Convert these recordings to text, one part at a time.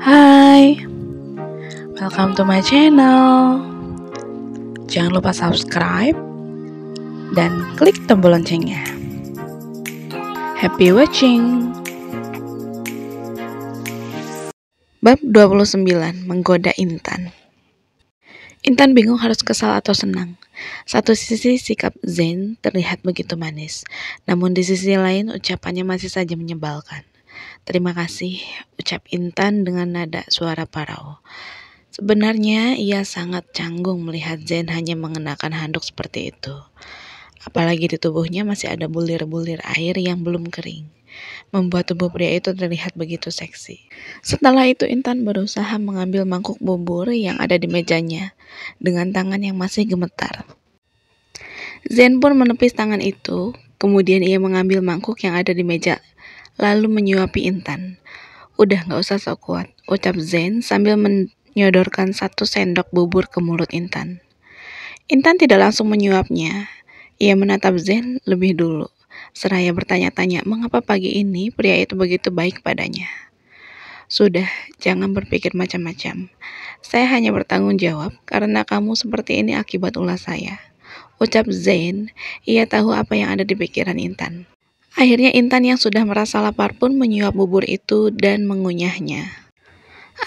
Hai, welcome to my channel. Jangan lupa subscribe dan klik tombol loncengnya. Happy watching. Bab 29, menggoda Intan. Intan bingung harus kesal atau senang. Satu sisi sikap Zain terlihat begitu manis, namun di sisi lain ucapannya masih saja menyebalkan. Terima kasih, ucap Intan dengan nada suara parau. Sebenarnya ia sangat canggung melihat Zain hanya mengenakan handuk seperti itu. Apalagi di tubuhnya masih ada bulir-bulir air yang belum kering, membuat tubuh pria itu terlihat begitu seksi. Setelah itu Intan berusaha mengambil mangkuk bubur yang ada di mejanya dengan tangan yang masih gemetar. Zain pun menepis tangan itu, kemudian ia mengambil mangkuk yang ada di meja, lalu menyuapi Intan. Udah gak usah sok kuat, ucap Zain sambil menyodorkan 1 sendok bubur ke mulut Intan. Intan tidak langsung menyuapnya. Ia menatap Zain lebih dulu, seraya bertanya-tanya mengapa pagi ini pria itu begitu baik padanya. Sudah, jangan berpikir macam-macam. Saya hanya bertanggung jawab karena kamu seperti ini akibat ulah saya, ucap Zain. Ia tahu apa yang ada di pikiran Intan. Akhirnya Intan yang sudah merasa lapar pun menyuap bubur itu dan mengunyahnya.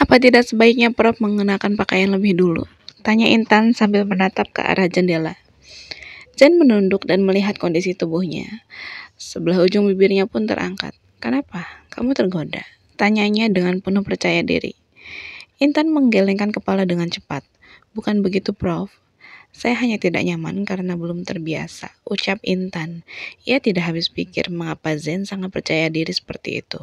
Apa tidak sebaiknya Prof mengenakan pakaian lebih dulu? Tanya Intan sambil menatap ke arah jendela. Zain menunduk dan melihat kondisi tubuhnya. Sebelah ujung bibirnya pun terangkat. Kenapa? Kamu tergoda? Tanyanya dengan penuh percaya diri. Intan menggelengkan kepala dengan cepat. Bukan begitu Prof. Saya hanya tidak nyaman karena belum terbiasa, ucap Intan. Ia tidak habis pikir mengapa Zain sangat percaya diri seperti itu.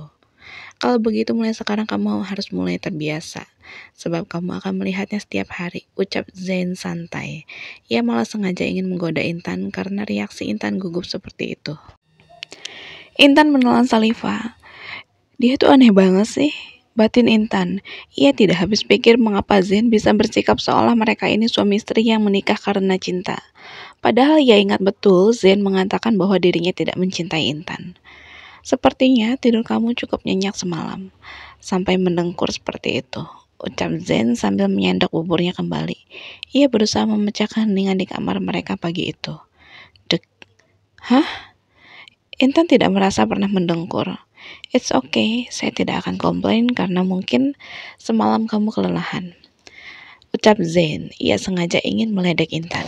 Kalau begitu mulai sekarang kamu harus mulai terbiasa, sebab kamu akan melihatnya setiap hari, ucap Zain santai. Ia malah sengaja ingin menggoda Intan karena reaksi Intan gugup seperti itu. Intan menelan saliva. Dia tuh aneh banget sih, batin Intan. Ia tidak habis pikir mengapa Zain bisa bersikap seolah mereka ini suami istri yang menikah karena cinta. Padahal ia ingat betul Zain mengatakan bahwa dirinya tidak mencintai Intan. Sepertinya tidur kamu cukup nyenyak semalam, sampai mendengkur seperti itu, ucap Zain sambil menyendok buburnya kembali. Ia berusaha memecahkan heningan di kamar mereka pagi itu. Dek. Hah? Intan tidak merasa pernah mendengkur. It's okay, saya tidak akan komplain karena mungkin semalam kamu kelelahan, ucap Zain. Ia sengaja ingin meledek Intan.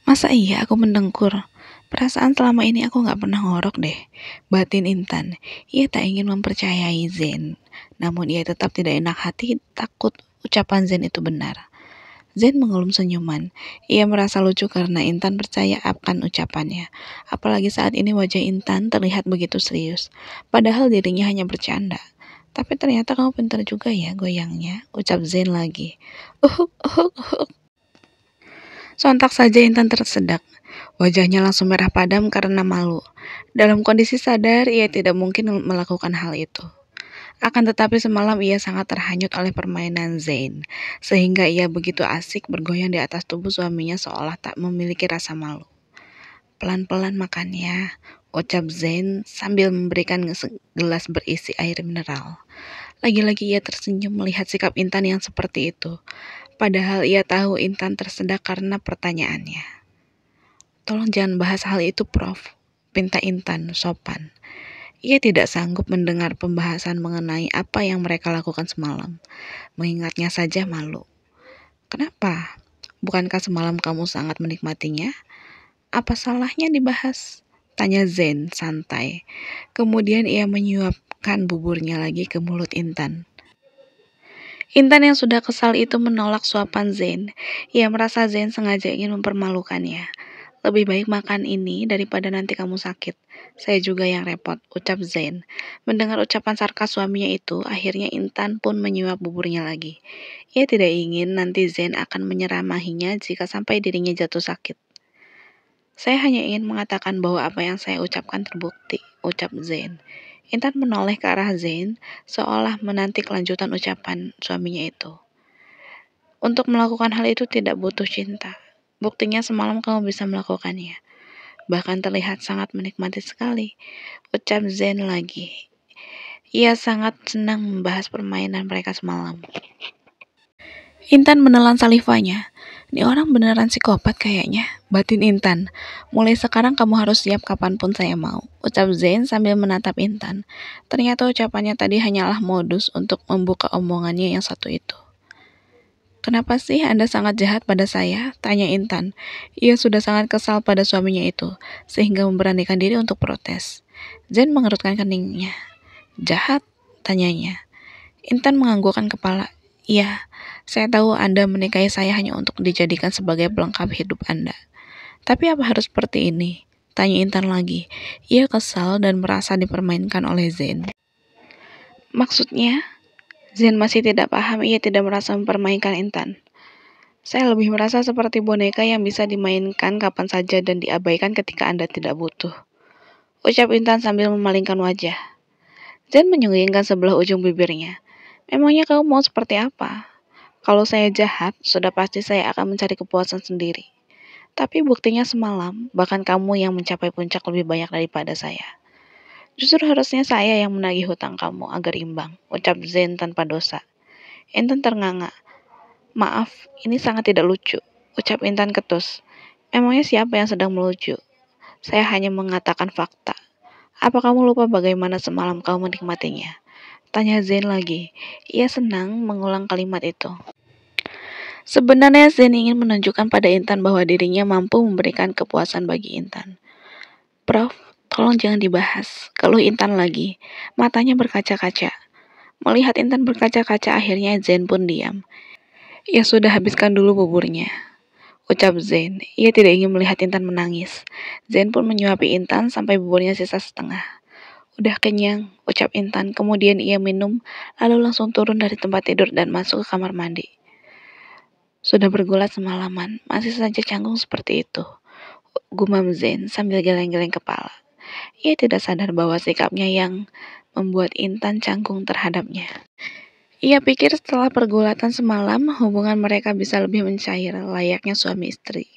Masa iya aku mendengkur? Perasaan selama ini aku gak pernah ngorok deh, batin Intan. Ia tak ingin mempercayai Zain, namun ia tetap tidak enak hati takut ucapan Zain itu benar. Zain mengelum senyuman. Ia merasa lucu karena Intan percaya akan ucapannya. Apalagi saat ini wajah Intan terlihat begitu serius, padahal dirinya hanya bercanda. Tapi ternyata kamu pintar juga ya goyangnya, ucap Zain lagi. Sontak saja Intan tersedak. Wajahnya langsung merah padam karena malu. Dalam kondisi sadar, ia tidak mungkin melakukan hal itu. Akan tetapi semalam ia sangat terhanyut oleh permainan Zain, sehingga ia begitu asik bergoyang di atas tubuh suaminya seolah tak memiliki rasa malu. Pelan-pelan makannya, ucap Zain sambil memberikan gelas berisi air mineral. Lagi-lagi ia tersenyum melihat sikap Intan yang seperti itu. Padahal ia tahu Intan tersedak karena pertanyaannya. Tolong jangan bahas hal itu, Prof, pinta Intan sopan. Ia tidak sanggup mendengar pembahasan mengenai apa yang mereka lakukan semalam. Mengingatnya saja malu. Kenapa? Bukankah semalam kamu sangat menikmatinya? Apa salahnya dibahas? Tanya Zain santai. Kemudian ia menyuapkan buburnya lagi ke mulut Intan. Intan yang sudah kesal itu menolak suapan Zain. Ia merasa Zain sengaja ingin mempermalukannya. Lebih baik makan ini daripada nanti kamu sakit. Saya juga yang repot, ucap Zain. Mendengar ucapan sarkas suaminya itu, akhirnya Intan pun menyuap buburnya lagi. Ia tidak ingin nanti Zain akan menyeramahinya jika sampai dirinya jatuh sakit. Saya hanya ingin mengatakan bahwa apa yang saya ucapkan terbukti, ucap Zain. Intan menoleh ke arah Zain, seolah menanti kelanjutan ucapan suaminya itu. Untuk melakukan hal itu tidak butuh cinta. Buktinya semalam kamu bisa melakukannya. Bahkan terlihat sangat menikmati sekali, ucap Zain lagi. Ia sangat senang membahas permainan mereka semalam. Intan menelan salivanya. Ini orang beneran psikopat kayaknya, batin Intan. Mulai sekarang kamu harus siap kapanpun saya mau, ucap Zain sambil menatap Intan. Ternyata ucapannya tadi hanyalah modus untuk membuka omongannya yang satu itu. Kenapa sih Anda sangat jahat pada saya? Tanya Intan. Ia sudah sangat kesal pada suaminya itu, sehingga memberanikan diri untuk protes. Zain mengerutkan keningnya. Jahat? Tanyanya. Intan menganggukkan kepala. Iya, saya tahu Anda menikahi saya hanya untuk dijadikan sebagai pelengkap hidup Anda. Tapi apa harus seperti ini? Tanya Intan lagi. Ia kesal dan merasa dipermainkan oleh Zain. Maksudnya? Zain masih tidak paham, ia tidak merasa mempermainkan Intan. Saya lebih merasa seperti boneka yang bisa dimainkan kapan saja dan diabaikan ketika Anda tidak butuh. Ucap Intan sambil memalingkan wajah. Zain menyunggingkan sebelah ujung bibirnya. Memangnya kamu mau seperti apa? Kalau saya jahat, sudah pasti saya akan mencari kepuasan sendiri. Tapi buktinya semalam, bahkan kamu yang mencapai puncak lebih banyak daripada saya. Justru harusnya saya yang menagih hutang kamu agar imbang, ucap Zain tanpa dosa. Intan ternganga. Maaf, ini sangat tidak lucu, ucap Intan ketus. Memangnya siapa yang sedang melucu? Saya hanya mengatakan fakta. Apa kamu lupa bagaimana semalam kamu menikmatinya? Tanya Zain lagi. Ia senang mengulang kalimat itu. Sebenarnya Zain ingin menunjukkan pada Intan bahwa dirinya mampu memberikan kepuasan bagi Intan. Prof, tolong jangan dibahas. Keluh Intan lagi. Matanya berkaca-kaca. Melihat Intan berkaca-kaca, akhirnya Zain pun diam. Ia sudah habiskan dulu buburnya, ucap Zain. Ia tidak ingin melihat Intan menangis. Zain pun menyuapi Intan sampai buburnya sisa setengah. Udah kenyang, ucap Intan. Kemudian ia minum, lalu langsung turun dari tempat tidur dan masuk ke kamar mandi. Sudah bergulat semalaman, masih saja canggung seperti itu, gumam Zain sambil geleng-geleng kepala. Ia tidak sadar bahwa sikapnya yang membuat Intan canggung terhadapnya. Ia pikir setelah pergulatan semalam, hubungan mereka bisa lebih mencair layaknya suami istri.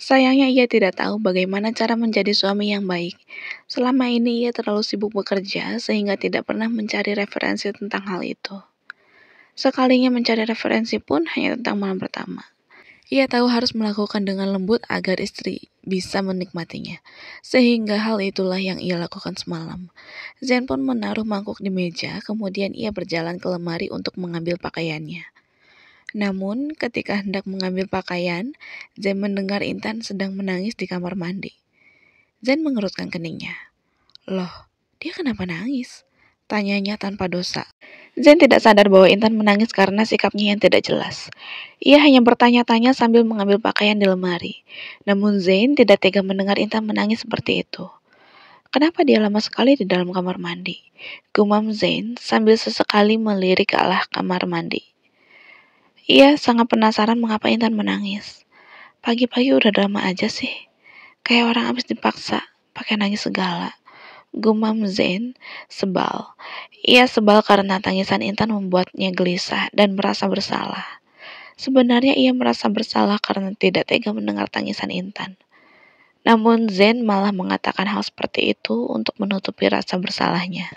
Sayangnya ia tidak tahu bagaimana cara menjadi suami yang baik. Selama ini ia terlalu sibuk bekerja sehingga tidak pernah mencari referensi tentang hal itu. Sekalinya mencari referensi pun hanya tentang malam pertama. Ia tahu harus melakukan dengan lembut agar istri bisa menikmatinya. Sehingga hal itulah yang ia lakukan semalam. Zain pun menaruh mangkuk di meja, kemudian ia berjalan ke lemari untuk mengambil pakaiannya. Namun, ketika hendak mengambil pakaian, Zain mendengar Intan sedang menangis di kamar mandi. Zain mengerutkan keningnya. Loh, dia kenapa nangis? Tanyanya tanpa dosa. Zain tidak sadar bahwa Intan menangis karena sikapnya yang tidak jelas. Ia hanya bertanya-tanya sambil mengambil pakaian di lemari. Namun Zain tidak tega mendengar Intan menangis seperti itu. Kenapa dia lama sekali di dalam kamar mandi? Gumam Zain sambil sesekali melirik ke arah kamar mandi. Ia sangat penasaran mengapa Intan menangis. Pagi-pagi udah drama aja sih. Kayak orang habis dipaksa, pakai nangis segala. Gumam Zain, sebal. Ia sebal karena tangisan Intan membuatnya gelisah dan merasa bersalah. Sebenarnya ia merasa bersalah karena tidak tega mendengar tangisan Intan. Namun Zain malah mengatakan hal seperti itu untuk menutupi rasa bersalahnya.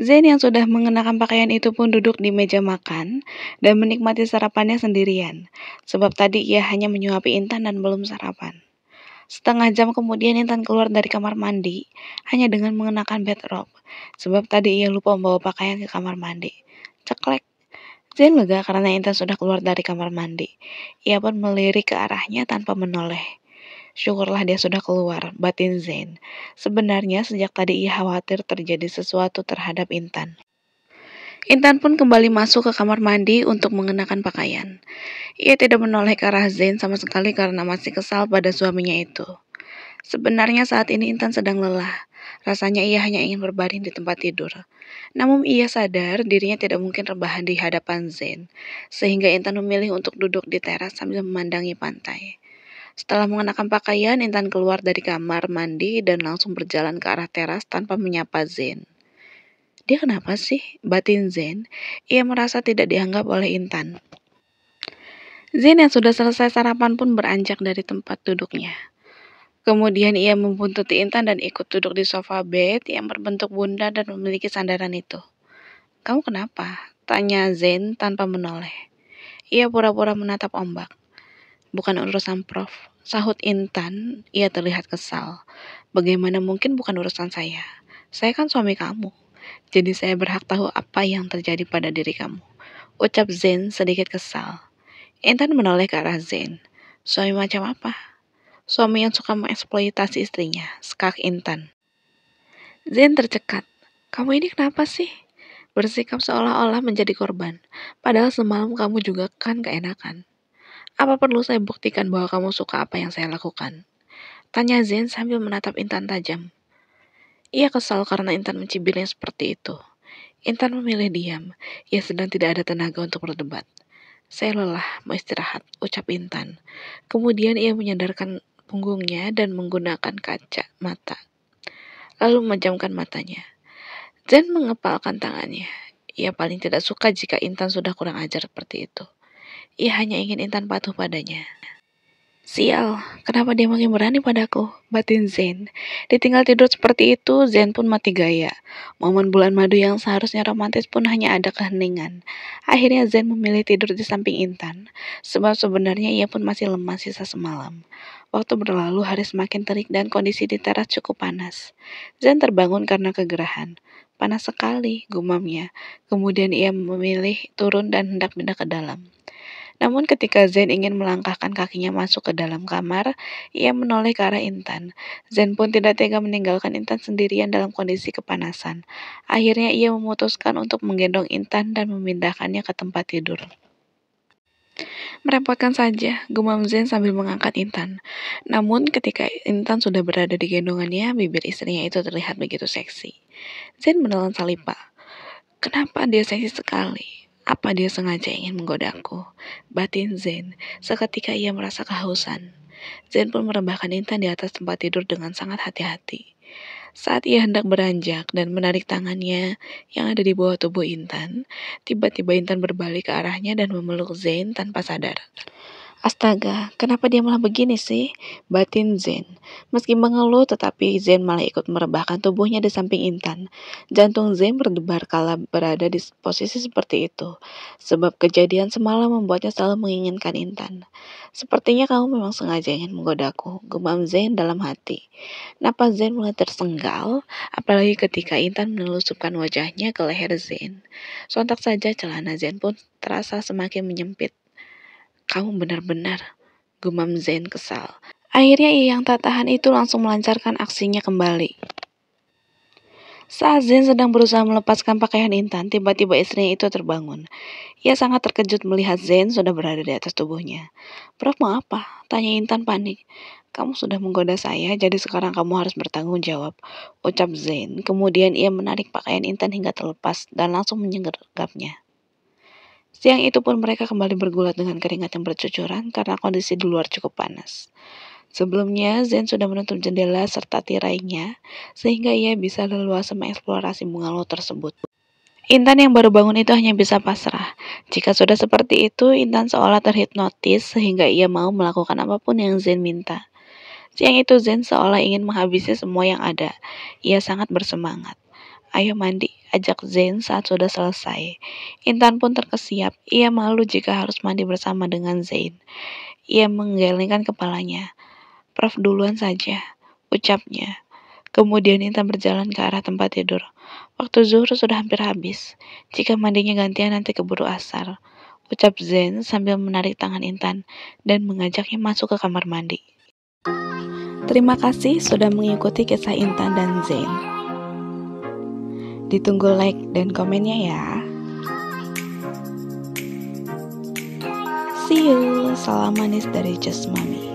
Zain yang sudah mengenakan pakaian itu pun duduk di meja makan dan menikmati sarapannya sendirian, sebab tadi ia hanya menyuapi Intan dan belum sarapan. Setengah jam kemudian Intan keluar dari kamar mandi hanya dengan mengenakan bedrobe, sebab tadi ia lupa membawa pakaian ke kamar mandi. Ceklek. Zain lega karena Intan sudah keluar dari kamar mandi. Ia pun melirik ke arahnya tanpa menoleh. Syukurlah dia sudah keluar, batin Zain. Sebenarnya sejak tadi ia khawatir terjadi sesuatu terhadap Intan. Intan pun kembali masuk ke kamar mandi untuk mengenakan pakaian. Ia tidak menoleh ke arah Zain sama sekali karena masih kesal pada suaminya itu. Sebenarnya saat ini Intan sedang lelah. Rasanya ia hanya ingin berbaring di tempat tidur. Namun ia sadar dirinya tidak mungkin rebahan di hadapan Zain, sehingga Intan memilih untuk duduk di teras sambil memandangi pantai. Setelah mengenakan pakaian, Intan keluar dari kamar mandi dan langsung berjalan ke arah teras tanpa menyapa Zain. Dia kenapa sih? Batin Zain. Ia merasa tidak dianggap oleh Intan. Zain yang sudah selesai sarapan pun beranjak dari tempat duduknya. Kemudian ia membuntuti Intan dan ikut duduk di sofa bed yang berbentuk bundar dan memiliki sandaran itu. "Kamu kenapa?" tanya Zain tanpa menoleh. Ia pura-pura menatap ombak. "Bukan urusan Prof," sahut Intan. Ia terlihat kesal. "Bagaimana mungkin bukan urusan saya? Saya kan suami kamu. Jadi saya berhak tahu apa yang terjadi pada diri kamu," ucap Zain sedikit kesal. Intan menoleh ke arah Zain. "Suami macam apa?" "Suami yang suka mengeksploitasi istrinya," skak Intan. Zain tercekat. "Kamu ini kenapa sih? Bersikap seolah-olah menjadi korban. Padahal semalam kamu juga kan keenakan. Apa perlu saya buktikan bahwa kamu suka apa yang saya lakukan?" tanya Zain sambil menatap Intan tajam. Ia kesal karena Intan mencibirnya seperti itu. Intan memilih diam. Ia sedang tidak ada tenaga untuk berdebat. "Saya lelah, mau istirahat," ucap Intan. Kemudian ia menyandarkan punggungnya dan menggunakan kaca mata, lalu memejamkan matanya. Zain mengepalkan tangannya. Ia paling tidak suka jika Intan sudah kurang ajar seperti itu. Ia hanya ingin Intan patuh padanya. "Sial, kenapa dia makin berani padaku?" batin Zain. Ditinggal tidur seperti itu, Zain pun mati gaya. Momen bulan madu yang seharusnya romantis pun hanya ada keheningan. Akhirnya Zain memilih tidur di samping Intan, sebab sebenarnya ia pun masih lemas sisa semalam. Waktu berlalu, hari semakin terik dan kondisi di teras cukup panas. Zain terbangun karena kegerahan. "Panas sekali," gumamnya. Kemudian ia memilih turun dan hendak pindah ke dalam. Namun ketika Zain ingin melangkahkan kakinya masuk ke dalam kamar, ia menoleh ke arah Intan. Zain pun tidak tega meninggalkan Intan sendirian dalam kondisi kepanasan. Akhirnya ia memutuskan untuk menggendong Intan dan memindahkannya ke tempat tidur. "Merepotkan saja," gumam Zain sambil mengangkat Intan. Namun ketika Intan sudah berada di gendongannya, bibir istrinya itu terlihat begitu seksi. Zain menelan Salipa. "Kenapa dia seksi sekali? Apa dia sengaja ingin menggodaku?" batin Zain. Seketika ia merasa kehausan. Zain pun merebahkan Intan di atas tempat tidur dengan sangat hati-hati. Saat ia hendak beranjak dan menarik tangannya yang ada di bawah tubuh Intan, tiba-tiba Intan berbalik ke arahnya dan memeluk Zain tanpa sadar. "Astaga, kenapa dia malah begini sih?" batin Zain. Meski mengeluh, tetapi Zain malah ikut merebahkan tubuhnya di samping Intan. Jantung Zain berdebar kala berada di posisi seperti itu, sebab kejadian semalam membuatnya selalu menginginkan Intan. "Sepertinya kamu memang sengaja ingin menggodaku," gumam Zain dalam hati. Napas Zain mulai tersenggal, apalagi ketika Intan menelusupkan wajahnya ke leher Zain. Sontak saja celana Zain pun terasa semakin menyempit. "Kamu benar-benar," gumam Zain kesal. Akhirnya ia yang tak tahan itu langsung melancarkan aksinya kembali. Saat Zain sedang berusaha melepaskan pakaian Intan, tiba-tiba istrinya itu terbangun. Ia sangat terkejut melihat Zain sudah berada di atas tubuhnya. "Prof, mau apa?" tanya Intan panik. "Kamu sudah menggoda saya, jadi sekarang kamu harus bertanggung jawab," ucap Zain. Kemudian ia menarik pakaian Intan hingga terlepas dan langsung menyergapnya. Siang itu pun mereka kembali bergulat dengan keringat yang bercucuran karena kondisi di luar cukup panas. Sebelumnya, Zain sudah menutup jendela serta tirainya, sehingga ia bisa leluasa mengeksplorasi bungalow tersebut. Intan yang baru bangun itu hanya bisa pasrah. Jika sudah seperti itu, Intan seolah terhipnotis sehingga ia mau melakukan apapun yang Zain minta. Siang itu Zain seolah ingin menghabisi semua yang ada. Ia sangat bersemangat. "Ayo mandi," ajak Zain saat sudah selesai. Intan pun terkesiap. Ia malu jika harus mandi bersama dengan Zain. Ia menggelengkan kepalanya. "Prof, duluan saja," ucapnya. Kemudian Intan berjalan ke arah tempat tidur. Waktu zuhur sudah hampir habis. "Jika mandinya gantian nanti keburu asar," ucap Zain sambil menarik tangan Intan dan mengajaknya masuk ke kamar mandi. Terima kasih sudah mengikuti kisah Intan dan Zain. Ditunggu like dan komennya ya. See you. Salam manis dari Just Mami.